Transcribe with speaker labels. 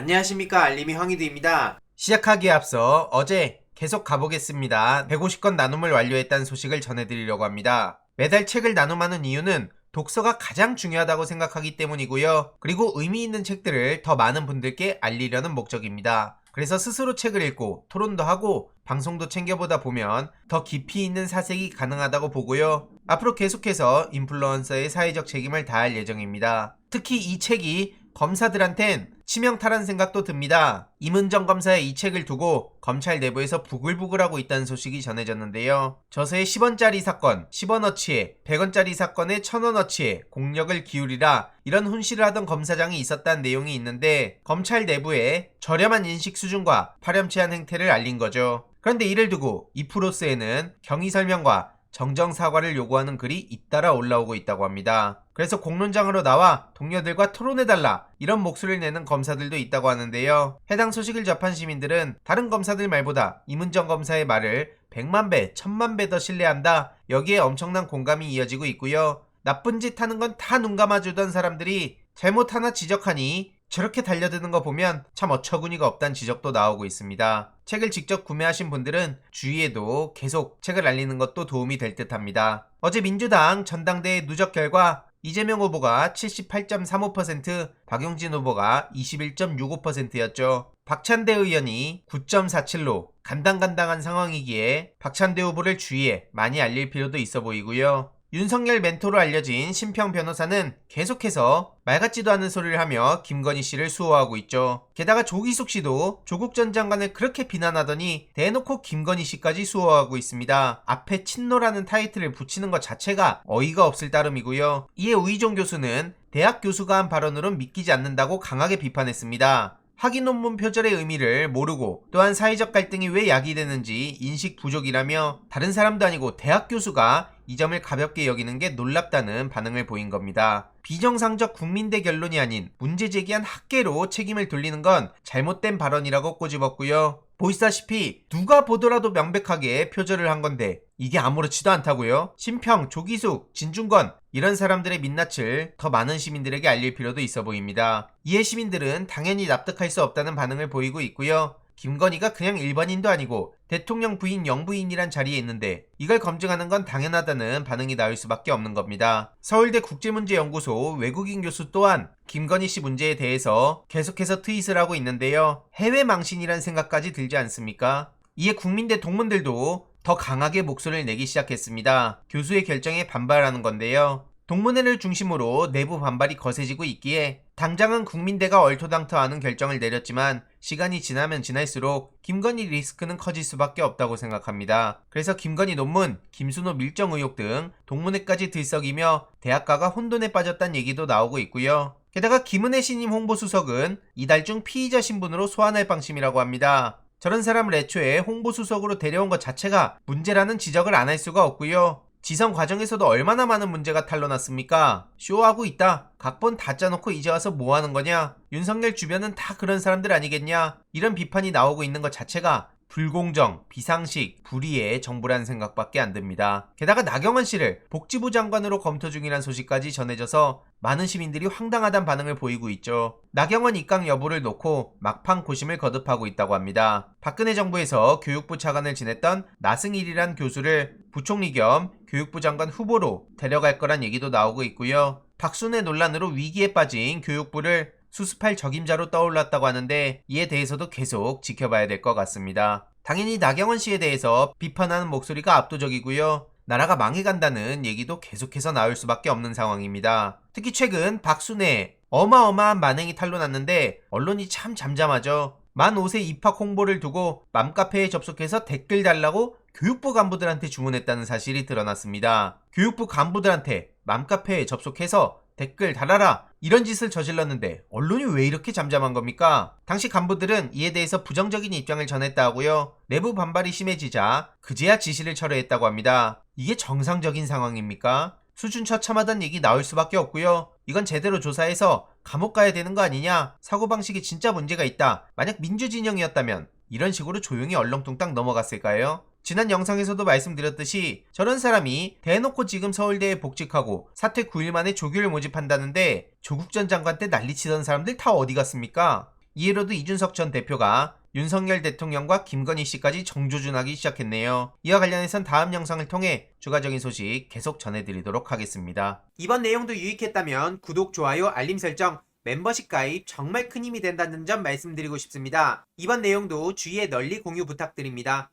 Speaker 1: 안녕하십니까, 알림이 황희두입니다.
Speaker 2: 시작하기에 앞서 어제 계속 가보겠습니다. 150권 나눔을 완료했다는 소식을 전해드리려고 합니다. 매달 책을 나눔하는 이유는 독서가 가장 중요하다고 생각하기 때문이고요. 그리고 의미 있는 책들을 더 많은 분들께 알리려는 목적입니다. 그래서 스스로 책을 읽고 토론도 하고 방송도 챙겨보다 보면 더 깊이 있는 사색이 가능하다고 보고요. 앞으로 계속해서 인플루언서의 사회적 책임을 다할 예정입니다. 특히 이 책이 검사들한텐 치명타란 생각도 듭니다. 임은정 검사의 이 책을 두고 검찰 내부에서 부글부글하고 있다는 소식이 전해졌는데요. 저서의 10원짜리 사건, 10원어치에 100원짜리 사건에 1000원어치에 공력을 기울이라 이런 훈시를 하던 검사장이 있었다는 내용이 있는데 검찰 내부에 저렴한 인식 수준과 파렴치한 행태를 알린 거죠. 그런데 이를 두고 이프로스에는 경위 설명과 정정 사과를 요구하는 글이 잇따라 올라오고 있다고 합니다. 그래서 공론장으로 나와 동료들과 토론해달라 이런 목소리를 내는 검사들도 있다고 하는데요. 해당 소식을 접한 시민들은 다른 검사들 말보다 임은정 검사의 말을 100만 배, 1000만 배 더 신뢰한다. 여기에 엄청난 공감이 이어지고 있고요. 나쁜 짓 하는 건 다 눈 감아주던 사람들이 잘못 하나 지적하니 저렇게 달려드는 거 보면 참 어처구니가 없다는 지적도 나오고 있습니다. 책을 직접 구매하신 분들은 주위에도 계속 책을 알리는 것도 도움이 될 듯 합니다. 어제 민주당 전당대회 누적 결과 이재명 후보가 78.35%, 박용진 후보가 21.65%였죠. 박찬대 의원이 9.47로 간당간당한 상황이기에 박찬대 후보를 주위에 많이 알릴 필요도 있어 보이고요. 윤석열 멘토로 알려진 심평 변호사는 계속해서 말 같지도 않은 소리를 하며 김건희 씨를 수호하고 있죠. 게다가 조기숙 씨도 조국 전 장관을 그렇게 비난하더니 대놓고 김건희 씨까지 수호하고 있습니다. 앞에 친노라는 타이틀을 붙이는 것 자체가 어이가 없을 따름이고요. 이에 우희종 교수는 대학 교수가 한 발언으론 믿기지 않는다고 강하게 비판했습니다. 학위 논문 표절의 의미를 모르고 또한 사회적 갈등이 왜 야기되는지 인식 부족이라며 다른 사람도 아니고 대학 교수가 이 점을 가볍게 여기는 게 놀랍다는 반응을 보인 겁니다. 비정상적 국민대 결론이 아닌 문제 제기한 학계로 책임을 돌리는 건 잘못된 발언이라고 꼬집었고요. 보시다시피 누가 보더라도 명백하게 표절을 한 건데 이게 아무렇지도 않다고요? 심평, 조기숙, 진중권 이런 사람들의 민낯을 더 많은 시민들에게 알릴 필요도 있어 보입니다. 이에 시민들은 당연히 납득할 수 없다는 반응을 보이고 있고요. 김건희가 그냥 일반인도 아니고 대통령 부인 영부인이란 자리에 있는데 이걸 검증하는 건 당연하다는 반응이 나올 수밖에 없는 겁니다. 서울대 국제문제연구소 외국인 교수 또한 김건희 씨 문제에 대해서 계속해서 트윗을 하고 있는데요. 해외 망신이란 생각까지 들지 않습니까? 이에 국민대 동문들도 더 강하게 목소리를 내기 시작했습니다. 교수의 결정에 반발하는 건데요. 동문회를 중심으로 내부 반발이 거세지고 있기에 당장은 국민대가 얼토당토하는 결정을 내렸지만 시간이 지나면 지날수록 김건희 리스크는 커질 수밖에 없다고 생각합니다. 그래서 김건희 논문, 김순호 밀정 의혹 등 동문회까지 들썩이며 대학가가 혼돈에 빠졌다는 얘기도 나오고 있고요. 게다가 김은혜 신임 홍보수석은 이달 중 피의자 신분으로 소환할 방침이라고 합니다. 저런 사람을 애초에 홍보수석으로 데려온 것 자체가 문제라는 지적을 안 할 수가 없고요. 지선 과정에서도 얼마나 많은 문제가 탄로났습니까? 쇼하고 있다. 각본 다 짜놓고 이제 와서 뭐 하는 거냐? 윤석열 주변은 다 그런 사람들 아니겠냐? 이런 비판이 나오고 있는 것 자체가 불공정, 비상식, 불의의 정부라는 생각밖에 안 듭니다. 게다가 나경원 씨를 복지부 장관으로 검토 중이란 소식까지 전해져서 많은 시민들이 황당하다는 반응을 보이고 있죠. 나경원 입각 여부를 놓고 막판 고심을 거듭하고 있다고 합니다. 박근혜 정부에서 교육부 차관을 지냈던 나승일이란 교수를 부총리 겸 교육부 장관 후보로 데려갈 거란 얘기도 나오고 있고요. 박순애 논란으로 위기에 빠진 교육부를 수습할 적임자로 떠올랐다고 하는데 이에 대해서도 계속 지켜봐야 될 것 같습니다. 당연히 나경원 씨에 대해서 비판하는 목소리가 압도적이고요. 나라가 망해간다는 얘기도 계속해서 나올 수밖에 없는 상황입니다. 특히 최근 박순애 어마어마한 만행이 탄로났는데 언론이 참 잠잠하죠. 만 5세 입학 홍보를 두고 맘카페에 접속해서 댓글 달라고 교육부 간부들한테 주문했다는 사실이 드러났습니다. 교육부 간부들한테 맘카페에 접속해서 댓글 달아라 이런 짓을 저질렀는데 언론이 왜 이렇게 잠잠한 겁니까? 당시 간부들은 이에 대해서 부정적인 입장을 전했다 하고요. 내부 반발이 심해지자 그제야 지시를 철회했다고 합니다. 이게 정상적인 상황입니까? 수준 처참하단 얘기 나올 수밖에 없고요. 이건 제대로 조사해서 감옥 가야 되는 거 아니냐? 사고방식에 진짜 문제가 있다. 만약 민주진영이었다면 이런 식으로 조용히 얼렁뚱땅 넘어갔을까요? 지난 영상에서도 말씀드렸듯이 저런 사람이 대놓고 지금 서울대에 복직하고 사퇴 9일 만에 조교를 모집한다는데 조국 전 장관 때 난리치던 사람들 다 어디 갔습니까? 이해로도 이준석 전 대표가 윤석열 대통령과 김건희 씨까지 정조준하기 시작했네요. 이와 관련해선 다음 영상을 통해 추가적인 소식 계속 전해드리도록 하겠습니다.
Speaker 1: 이번 내용도 유익했다면 구독, 좋아요, 알림 설정, 멤버십 가입 정말 큰 힘이 된다는 점 말씀드리고 싶습니다. 이번 내용도 주위에 널리 공유 부탁드립니다.